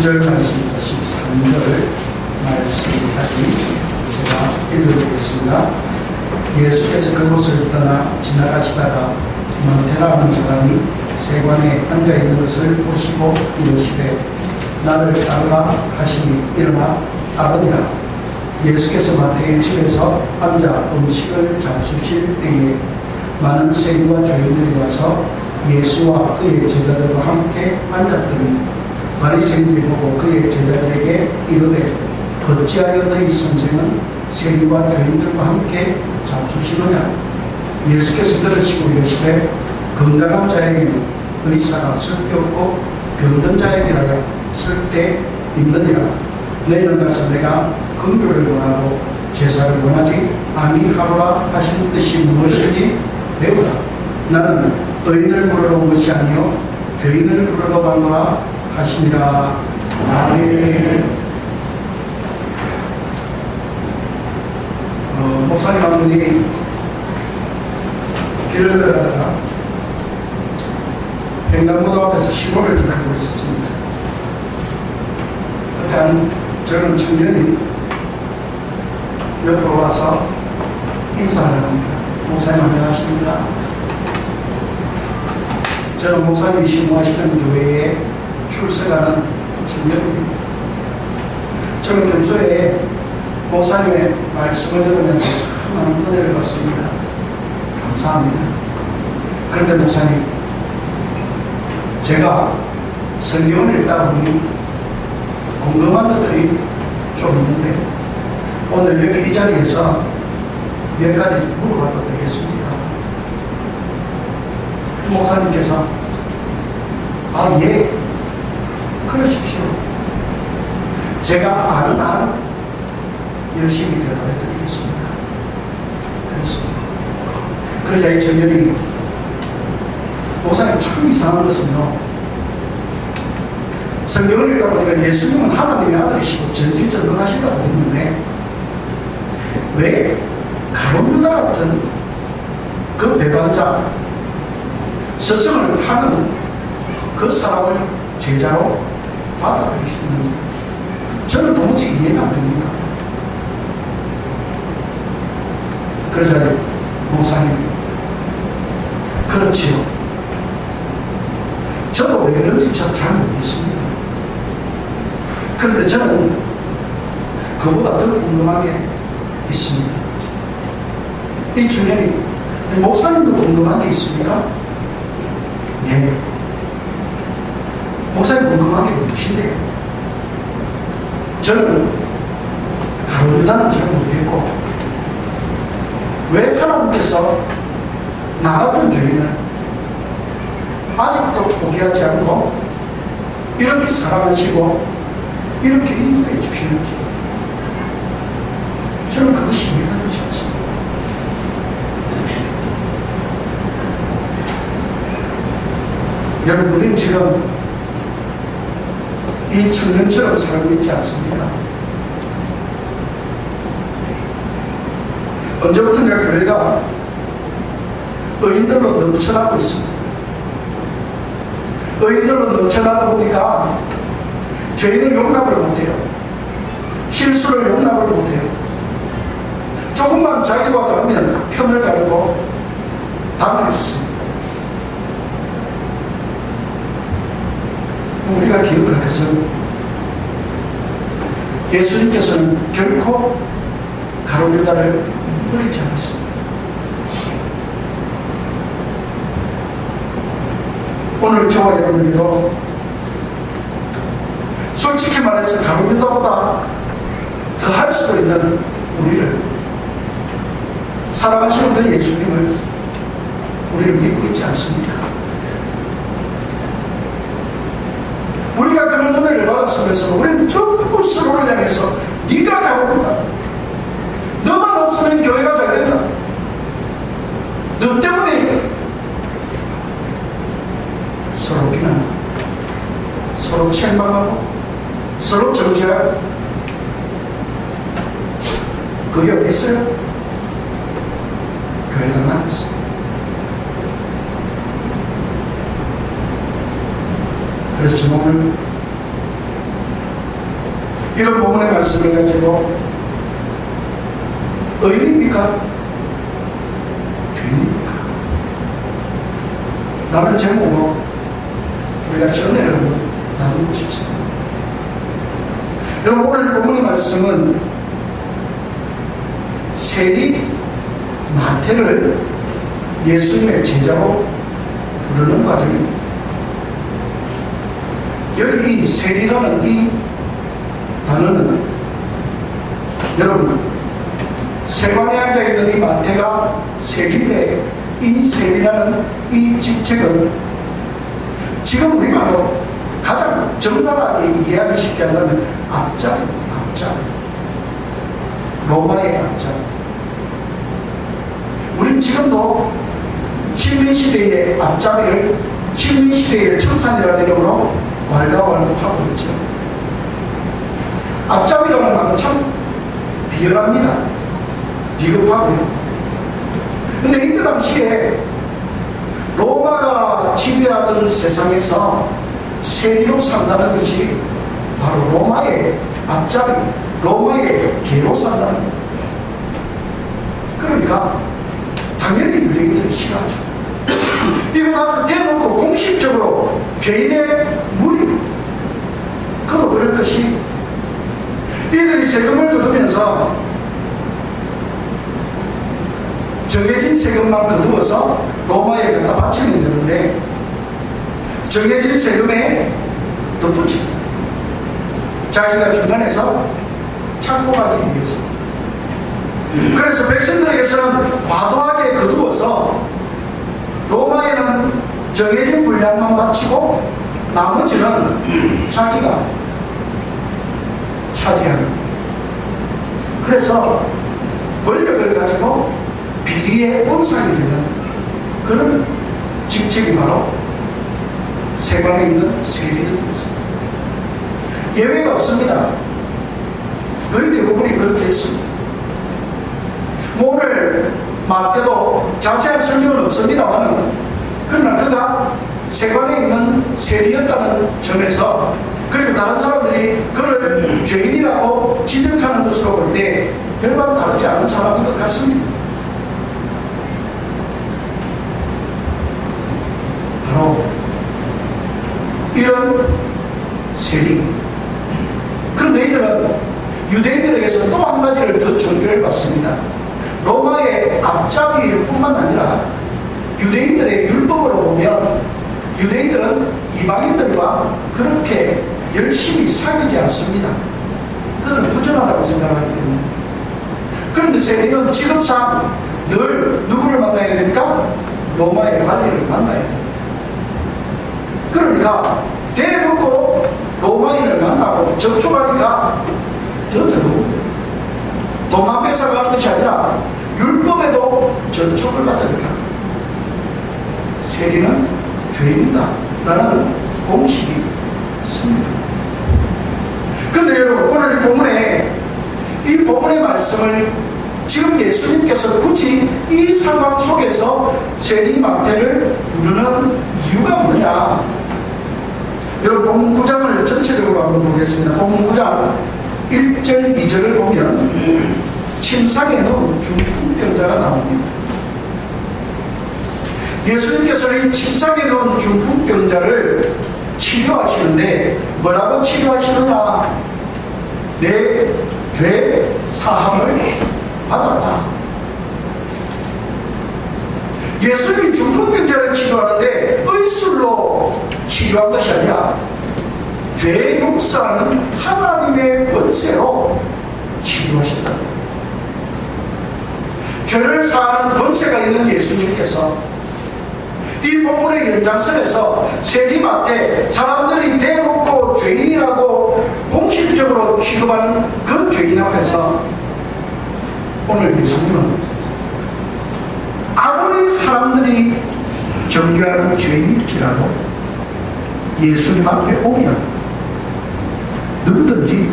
12절 말씀부터 13절 말씀까지 제가 읽어드리겠습니다. 예수께서 그곳을 떠나 지나가시다가 마테라는 사람이 세관에 앉아있는 것을 보시고 이르시되 나를 따르라 하시니 일어나 따르니라. 예수께서 마태의 집에서 앉아 음식을 잡수실 때에 많은 세리와 죄인들이 와서 예수와 그의 제자들과 함께 앉았더니 바리새인들이 보고 그의 제자들에게 이르되 어찌하여 너희 선생은 세리와 죄인들과 함께 잡수시느냐. 예수께서 들으시고 이르시되 건강한 자에게는 의사가 쓸데없고 병든 자에게라야 쓸데있느니라. 너희는 가서 내가 긍휼을 원하고 제사를 원하지 아니하노라 하신 뜻이 무엇인지 배우라. 나는 의인을 부르러 온 것이 아니요 죄인을 부르러 왔노라 하시니라. 아멘. 목사님 한 분이 길을 걸어가다가 횡단보도 앞에서 신호를 기다리고 있었습니다. 그때 한 젊은 청년이 옆으로 와서 인사를 합니다. 목사님 안녕하십니까? 저는 목사님이 신고하시는 교회에 출석하는 청년입니다. 저는 평소에 목사님의 말씀을 들으면서 참 많은 은혜를 받습니다. 감사합니다. 그런데 목사님, 제가 성경을 읽다 보니 궁금한 것들이 좀 있는데 오늘 여기 이 자리에서 몇 가지 물어봐도 되겠습니까? 목사님께서 예, 그러십시오. 제가 아는 한 열심히 대답해 드리겠습니다. 그랬습니다. 그러자 이 청년이 목사님 참 이상한 것은요, 성경을 읽다 보니까 예수님은 하나님의 아들이시고 전지전능하시다고 했는데 왜 가룟유다 같은 그 배반자 스승을 파는 그 사람을 제자로 받아들이시는지 저는 도무지 이해가 안 됩니다. 그러자 목사님, 그렇지요. 저도 왜 그런지 잘 모르겠습니다. 그런데 저는 그보다 더 궁금한 게 있습니다. 이 청년이 목사님도 궁금한 게 있습니까? 예. 목사님 궁금한 게 무엇인데요? 저는 가룟유다는 잘 모르겠고 왜 하나님께서 나 같은 죄인을 아직도 포기하지 않고 이렇게 사랑하시고 이렇게 인도해 주시는지 저는 그것이 이해가 되지 않습니다. 여러분, 우리는 지금 이 청년처럼 살고 있지 않습니까? 언제부턴가 교회가 의인들로 넘쳐나고 있습니다. 의인들로 넘쳐나다 보니까 죄인을 용납을 못해요. 실수를 용납을 못해요. 조금만 자기와 다르면 편을 가르고 당황해졌습니다. 우리가 기억할 것은 예수님께서는 결코 가룟유다를 버리지 않았습니다. 오늘 저와 여러분들도 솔직히 말해서 가룟유다보다 더 할 수도 있는 우리를 사랑하시는 그 예수님을 우리는 믿고 있지 않습니까? 우리가 그런 은혜를 받았으면서 우리는 전부 서로를 향해서 네가 가룟유다, 너만 없으면 교회가 잘 된다, 너 때문에 서로 비난하고 서로 책망하고 서로 정죄하고 그게 어디 있어요? 교회가 나눴어요. 그래서 저는 오늘 이런 본문의 말씀을 가지고 의인입니까? 죄인입니까? 라는 제목으로 우리가 전해를 한번 나누고 싶습니다. 여러분, 오늘 본문의 말씀은 세리 마태를 예수님의 제자로 부르는 과정입니다. 여기 이 세리라는 이 단어는 여러분, 세관에 앉아있는 이 마태가 세리인데 이 세리라는 이 직책은 지금 우리 말로 가장 정당하게 이해하기 쉽게 한다면 앞자리입니다. 앞자리. 로마의 앞자리. 우린 지금도 식민시대의 앞자리를 식민시대의 청산이라는 이름으로 왈가왈부하고 있죠. 앞잡이라는 말은 참 비열합니다. 비겁하고요. 근데 이때 당시에 로마가 지배하던 세상에서 세리로 산다는 것이 바로 로마의 앞잡이, 로마의 개로 산다는 것. 그러니까 당연히 유대인들이 싫어하죠. 이건 아주 대놓고 공식적으로 죄인의 무리. 그도 그럴 것이 이들이 세금을 거두면서 정해진 세금만 거두어서 로마에 갖다 바치면 되는데 정해진 세금에 덧붙입니다. 자기가 중간에서 착복하기 위해서. 그래서 백성들에게서는 과도하게 거두어서 로마에는 정해진 분량만 바치고 나머지는 자기가 차지하는. 그래서 권력을 가지고 비리의 온상이 되는 그런 직책이 바로 세관에 있는 세리들입니다. 예외가 없습니다. 거의 대부분이 그렇게 했습니다. 오늘 마태도 자세한 설명은 없습니다만 그러나 그가 세관에 있는 세리였다는 점에서 그리고 다른 사람들이 그를 죄인이라고 지적하는 것으로 볼 때 별반 다르지 않은 사람인 것 같습니다. 바로 이런 세리. 그런데 이들은 유대인들에게서 또 한 가지를 더 정죄를 받습니다. 로마의 앞잡이일 뿐만 아니라 유대인들의 율법으로 보면 유대인들은 이방인들과 그렇게 열심히 사귀지 않습니다. 그들은 부정하다고 생각하기 때문에. 그런데 세리는 직업상 늘 누구를 만나야 됩니까? 로마의 관리를 만나야 됩니다. 그러니까 대놓고 로마인을 만나고 접촉하니까 더 더러운 거예요. 돈만 뺏어가는 것이 아니라 율법에도 접촉을 받으니까 세리는 죄인이다 라는 공식이 있습니다. 그런데 여러분, 오늘 이 본문의 말씀을 지금 예수님께서 굳이 이 상황 속에서 세리 마태를 부르는 이유가 뭐냐? 여러분, 본문 9장을 전체적으로 한번 보겠습니다. 본문 9장 1절 2절을 보면 침상에 넣은 중풍병자가 나옵니다. 예수님께서는 이 침상에 넣은 중풍병자를 치료하시는데 뭐라고 치료하시느냐? 내 죄 사함을 받았다. 예수님이 중풍병자를 치료하는데 의술로 치료한 것이 아니라 죄 용서하는 하나님의 권세로 치료하신다. 죄를 사하는 권세가 있는 예수님께서 이 본문의 연장선에서 세리마태 사람들이 대놓고 죄인이라고 공식적으로 취급하는 그 죄인 앞에서 오늘 예수님은 아무리 사람들이 정죄하는 죄인일지라도 예수님 앞에 오면 누구든지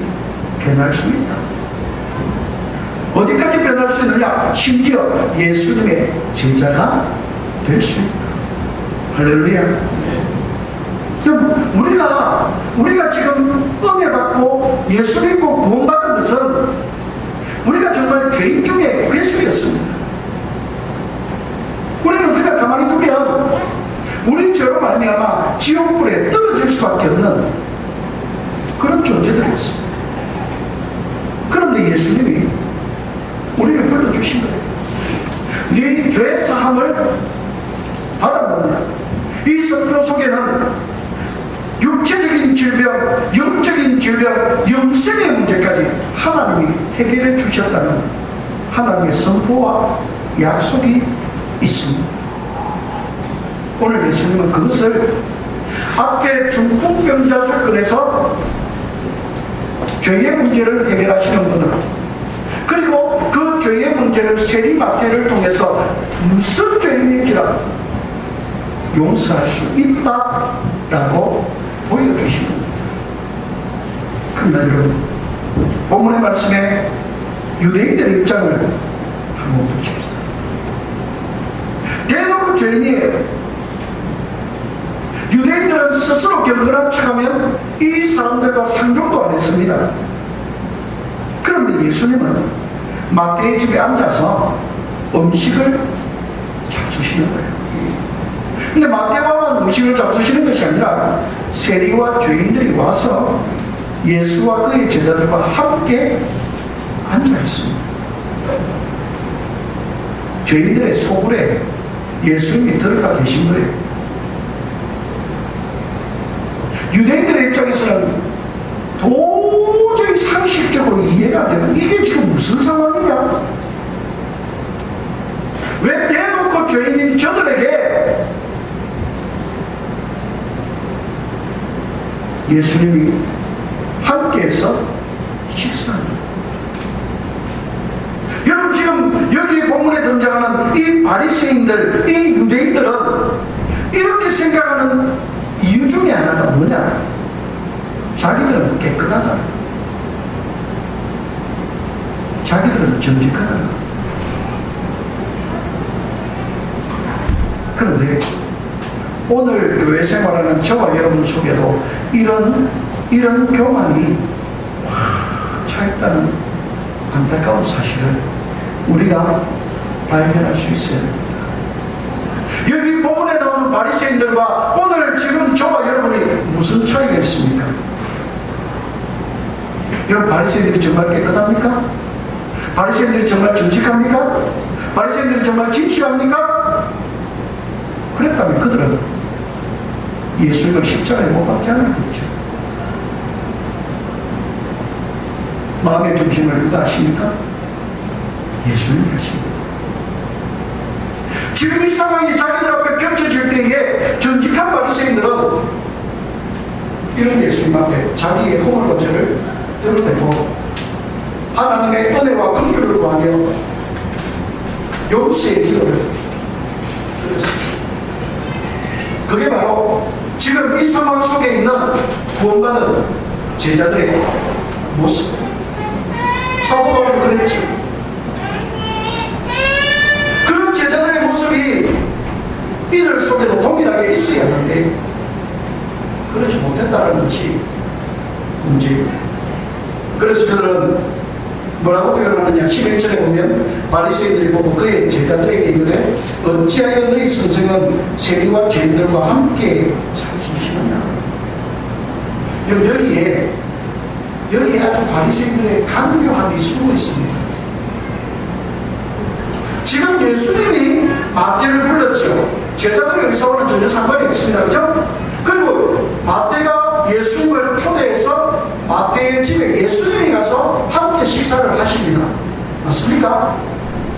변할 수 있다. 어디까지 변할 수 있느냐? 심지어 예수님의 제자가 될 수 있다. 할렐루야. 그럼 우리가 지금 은혜 받고 예수 믿고 죄인 중에 괴수였습니다. 우리는 그냥 가만히 두면 우리 죄로 말미암아 지옥불에 떨어질 수밖에 없는 그런 존재들이었습니다. 그런데 예수님이 우리를 불러주신 거예요. 네 죄 사함을 받았느냐. 이 성경 속에는 육체적인 질병, 영적인 질병, 영생의 문제까지 하나님이 해결해 주셨다는 하나님의 선포와 약속이 있습니다. 오늘 예수님은 그것을 앞에 중풍병자 사건에서 죄의 문제를 해결하시는 분으로, 그리고 그 죄의 문제를 세리마태를 통해서 무슨 죄인인지라도 용서할 수 있다라고 보여주십니다. 그러나 여러분, 본문의 말씀에 유대인들의 입장을 한번 보십시오. 대놓고 죄인이에요. 유대인들은 스스로 경건한 척하면 이 사람들과 상종도 안 했습니다. 그런데 예수님은 마태의 집에 앉아서 음식을 잡수시는 거예요. 근데 마태와만 음식을 잡수시는 것이 아니라 세리와 죄인들이 와서 예수와 그의 제자들과 함께 앉아 있습니다. 죄인들의 소굴에 예수님이 들어가 계신 거예요. 유대인들의 입장에서는 도저히 상식적으로 이해가 안 되는, 이게 지금 무슨 상황이냐? 왜 대놓고 죄인인 저들에게 예수님이 함께해서 식사합니다. 여러분, 지금 여기 본문에 등장하는 이 바리새인들, 이 유대인들은 이렇게 생각하는 이유 중에 하나가 뭐냐? 자기들은 깨끗하다, 자기들은 정직하다. 그런데 오늘 교회 생활하는 저와 여러분 속에도 이런 교만이 확 차있다는 안타까운 사실을 우리가 발견할 수 있어야 됩니다. 여기 본문에 나오는 바리새인들과 오늘 지금 저와 여러분이 무슨 차이가 있습니까? 여러분, 바리새인들이 정말 깨끗합니까? 바리새인들이 정말 정직합니까? 바리새인들이 정말 진실합니까? 그랬다면 그들은 예수님을 십자가에 못 박지 않았겠죠. 마음의 중심을 누가 하십니까? 예수님이 하십니다. 지금 이 상황이 자기들 앞에 펼쳐질 때에 정직한 바리새인들은 이런 예수님 앞에 자기의 허물거제를 드러내고 하나님의 은혜와 긍휼을 구하며 용서의 기도를 드렸습니다. 그게 바로 지금 이 상황 속에 있는 구원받은 제자들의 모습. 사도 바울은 그랬죠. 그런 제자들의 모습이 이들 속에도 동일하게 있어야 하는데 그렇지 못했다는 것이 문제입니다. 그래서 그들은 뭐라고 표현하느냐? 11절에 보면 바리새인들이 보고 그의 제자들에게 이르되 어찌하여 너희 선생은 세리와 죄인들과 함께 잡수시느냐? 여기에 아주 바리새인들의 강교함이 숨어 있습니다. 지금 예수님이 마태를 불렀죠. 제자들의 의사와는 전혀 상관이 없습니다. 그죠? 그리고 마태가 예수님을 초대해서 마태의 집에 예수님이 가서 함께 식사를 하십니다. 맞습니까?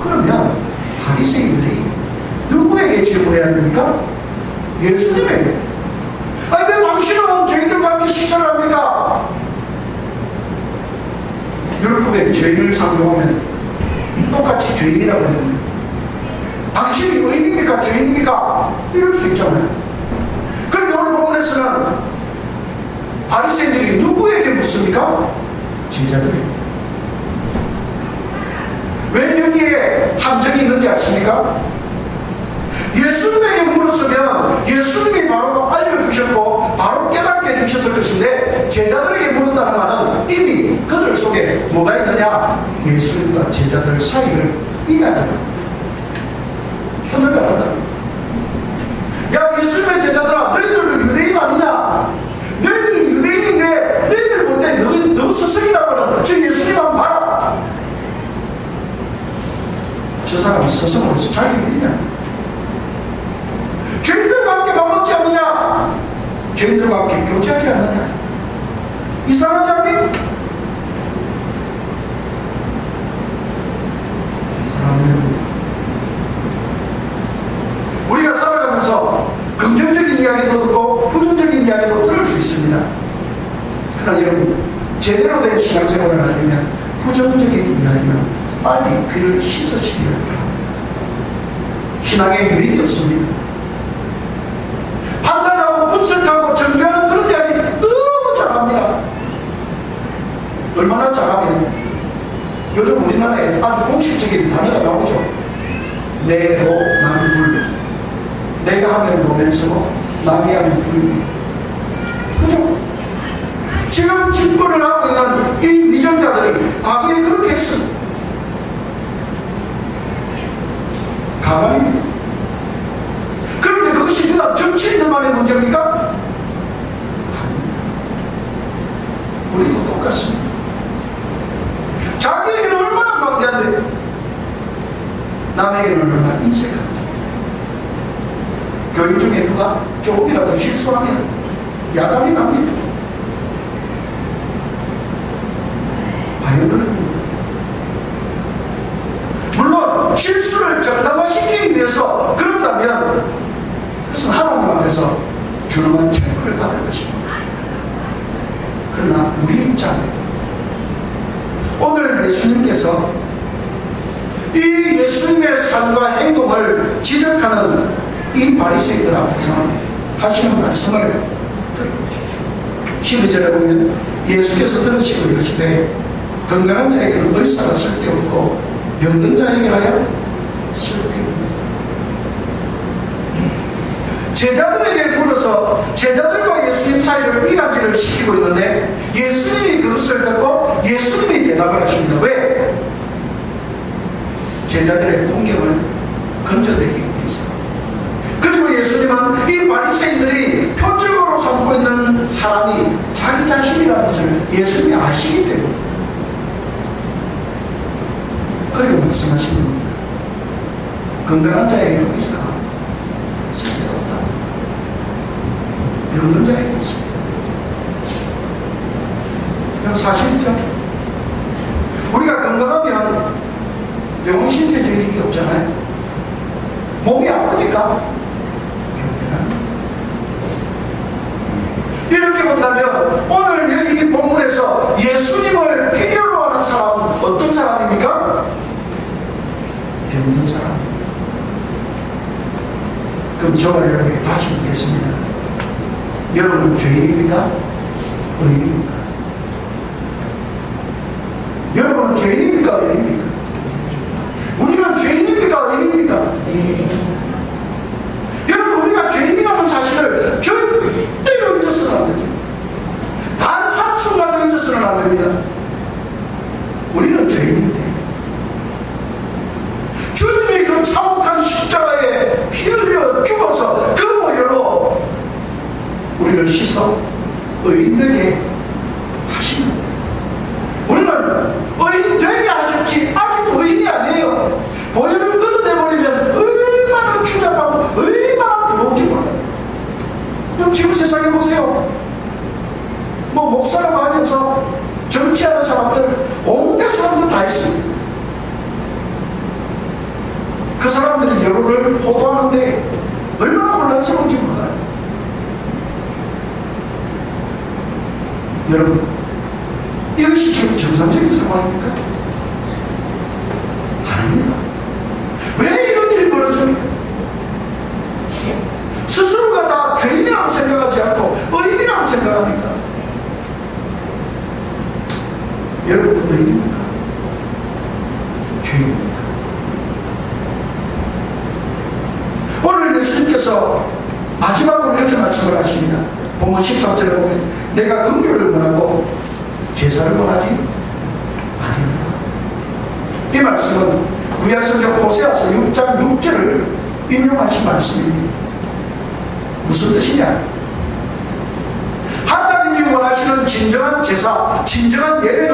그러면 바리새인들이 누구에게 질문해야 됩니까? 예수님에게. 아니, 왜 당신은 죄인들과 함께 식사를 합니까? 율법에 죄인을 상정하면 똑같이 죄인이라고 했는데 당신이 의인입니까? 죄인입니까? 이럴 수 있잖아요. 그런데 오늘 본문에서는 바리새인들이 누구에게 묻습니까? 제자들에게. 왜 여기에 함정이 있는지 아십니까? 예수님에게 물었으면 예수님이 바로 알려주셨고 바로 깨닫게 해주셨을 것인데 제자들에게 물었다는 말은 이미 그들 속에 뭐가 있느냐? 예수님과 제자들 사이를 이해하더라. 편을 가르다. 야, 예수님의 제자들아, 너희들은 유대인 아니냐? 너희들은 유대인인데 너희들 볼 때 너 스승이라고 하는 저 예수님 한번 봐라. 저 사람이 스승으로서 자기 믿냐? 죄인들과 함께 밥 먹지 않느냐? 죄인들과 함께 교제하지 않느냐? 이상하지 않니? 우리가 살아가면서 긍정적인 이야기도 듣고 부정적인 이야기도 들을 수 있습니다. 그러나 여러분, 제대로 된 신앙생활을 하려면 부정적인 이야기는 빨리 귀를 씻으시기 바랍니다. 신앙에 유익이 없습니다. 판단하고 분석하고 정죄하는 그런 이야기 너무 잘합니다. 얼마나 잘하면 요즘 우리나라에 아주 공식적인 단어가 나오죠. 내로 남불. 내가 하면 로맨스고 남이 하면 불미. 그죠? 지금 집권을 하고 있는 이 위정자들이 과거에 그렇게 했습니다. 가만입니다. 그런데 그것이 그냥 정치인들만의 문제입니까? 우리도 똑같습니다. 자기에게는 얼마나 관대한데 남에게는 얼마나 인색합니다. 교육 중에 누가 조금이라도 실수하면 야단이 납니다. 과연 그런 물론 실수를 정당화시키기 위해서 그런다면 그것은 하나님 앞에서 준엄한 책임을 받을 것입니다. 그러나 우리 입장에 오늘 예수님께서 이 예수님의 삶과 행동을 지적하는 이 바리새인들 앞에서 하시는 말씀을 들어보십시오. 12절에 보면 예수께서 들으시고 이르시되 건강한 자에게는 의사가 쓸데없고 병든 자에게는 쓸데없다. 제자들에게 물어서 제자들과 예수님 사이를 이간질을 시키고 있는데 예수님이 그것을 듣고 예수님이 대답을 하십니다. 왜? 제자들의 공격을 건져내기 위해서. 그리고 예수님은 이 바리새인들이 표적으로 삼고 있는 사람이 자기 자신이라는 것을 예수님이 아시기 때문에 그리고 말씀하신 겁니다. 건강한 자에게는 의사가 쓸데없다. 병든 자에게는 있습니다. 그럼 사실이죠. 우리가 건강하면 병원 신세질 일이 없잖아요. 몸이 아프니까 이렇게 본다면 오늘 여기 이 본문에서 예수님을 필요로 하는 사람은 어떤 사람입니까? 병든 사람. 그럼 저와 여러분에게 다시 묻겠습니다. 여러분은 죄인입니까? 의인입니까? 여러분은 죄인입니까? 의인입니까? 우리는 죄인입니까? 의인입니까? 여러분, 우리가 죄인이라는 사실을 절대로 잊어서는 안 됩니다. 단 한순간도 잊어서는 안 됩니다. 우리는 죄인인데 주님이 그 참혹한 십자가에 피 흘려 죽어서 그 보혈로 우리를 씻어 의인되게 하시는 거예요. 우리는 의인 되게 하셨지 아직도 의인이 아니에요. 보혈을 걷어내버리면 얼마나 추잡하고 얼마나 부러운지 몰라요. 그럼 지금 세상에 보세요. 뭐 목사라고 하면서 정치하는 사람들, 온갖 사람들 다 있습니다. 그 사람들이 여론을 호도하는데 얼마나 혼란스러운지 몰라요. 여러분, 이것이 지금 정상적인 상황입니까? 아닙니다. 왜 이런 일이 벌어집니까? 스스로가 다 죄인이라고 생각하지 않고 의인이라고 생각하니까. 여러분, 의인입니까? 죄인입니까? 오늘 예수님께서 마지막으로 이렇게 말씀을 하십니다. 본문 13절에 보면 내가 긍휼을 원하고 제사를 원하지 아니하노라. 이 말씀은 구약성경 호세아서 6장 6절을 인용하신 말씀입니다. 무슨 뜻이냐? 하나님이 원하시는 진정한 제사, 진정한 예배는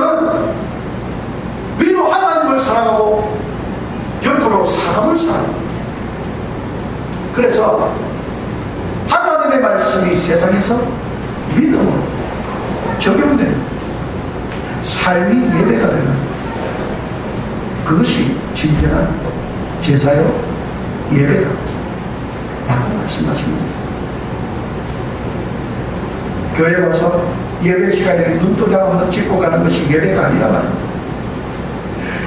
위로 하나님을 사랑하고 옆으로 사람을 사랑합니다. 그래서 하나님의 말씀이 세상에서 믿음으로 적용되는 삶이 예배가 되는 그것이 진정한 제사요 예배다 라고 말씀하십니다. 교회 와서 예배 시간에 눈도장 한번 찍고 가는 것이 예배가 아니라 말입니다.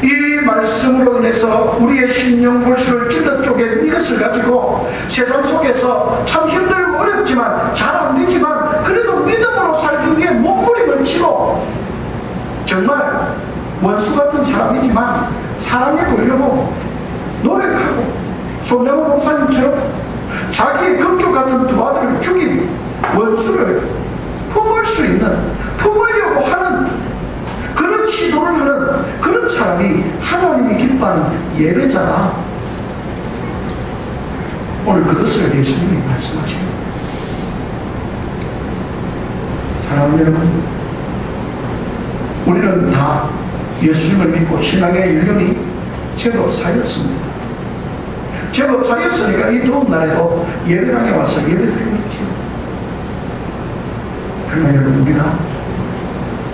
이 말씀으로 인해서 우리의 심령 골수를 찔러 쪼개는 이것을 가지고 세상 속에서 참 힘들고 어렵지만 잘 안 되지만 그래도 믿음으로 살기 위해 몸부림을 치고 정말 원수 같은 사람이지만 사랑해 보려고 노력하고 손양호 목사님처럼 자기의 금쪽 같은 두 아들을 죽인 원수를 품을 수 있는, 품으려고 하는 그런 시도를 하는 그런 사람이 하나님이 기뻐하는 예배자다. 오늘 그것을 예수님이 말씀하십니다. 사랑하는 여러분, 우리는 다 예수님을 믿고 신앙의 일념이 제법 쌓였습니다. 제법 쌓였으니까 이 더운 날에도 예배당에 와서 예배드리고 있죠. 그러나 여러분, 우리가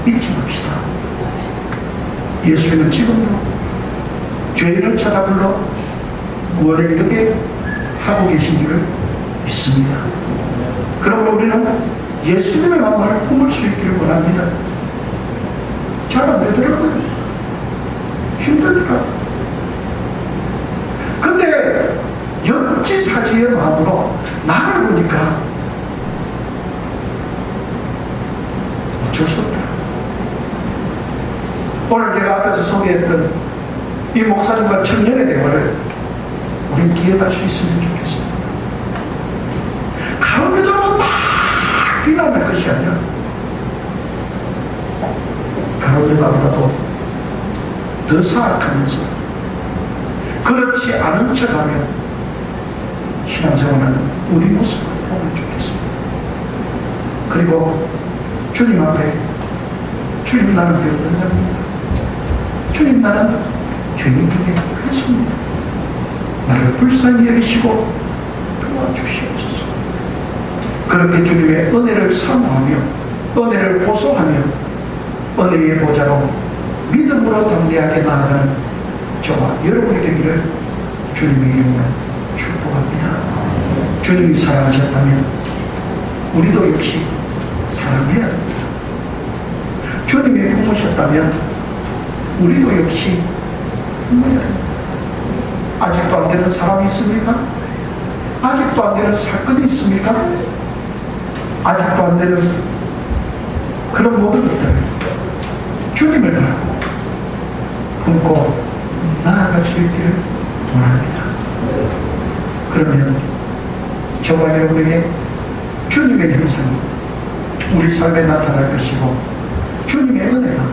잊지 맙시다. 예수님은 지금도 죄인을 찾아불러 무엇을 이렇게 하고 계신 줄 믿습니다. 그러므로 우리는 예수님의 마음을 품을 수 있기를 원합니다. 잘 안 되더라고요. 힘드니까. 근데 역지사지의 마음으로 나를 보니까 어쩔 수 없다. 오늘 제가 앞에서 소개했던 이 목사님과 청년의 대화를 우린 기억할 수 있으면 좋겠습니다. 가운데다가 막 비난할 것이 아니라 가운데보다도 더 사악하면서 그렇지 않은 척하며 신앙생활하는 우리 모습을 보면 좋겠습니다. 그리고 주님 앞에 주님, 나는 병든 자입니다. 주님, 나는 죄인 중에 그렇습니다. 나를 불쌍히 여기시고 도와주시옵소서. 그렇게 주님의 은혜를 사모하며 은혜를 호소하며 은혜의 보좌로 믿음으로 담대하게 나아가는 저와 여러분이 되기를 주님의 이름으로 축복합니다. 주님이 사랑하셨다면 우리도 역시 사랑해야 합니다. 주님이 품으셨다면 우리도 역시 품어야 합니다. 아직도 안 되는 사람이 있습니까? 아직도 안 되는 사건이 있습니까? 아직도 안 되는 그런 모든 것들 주님을 바라고 품고 나아갈 수 있기를 원합니다. 그러면 저와 여러분에게 주님의 형상이 우리 삶에 나타날 것이고 주님의 은혜가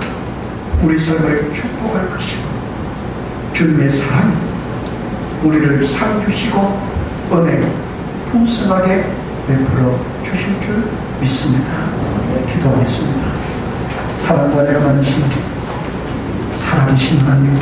우리 삶을 축복할 것이고 주님의 사랑이 우리를 살주시고 은혜로 풍성하게 베풀어 주실 줄 믿습니다. 기도하겠습니다. 사랑과 내가 많으신 살아계신 하나님,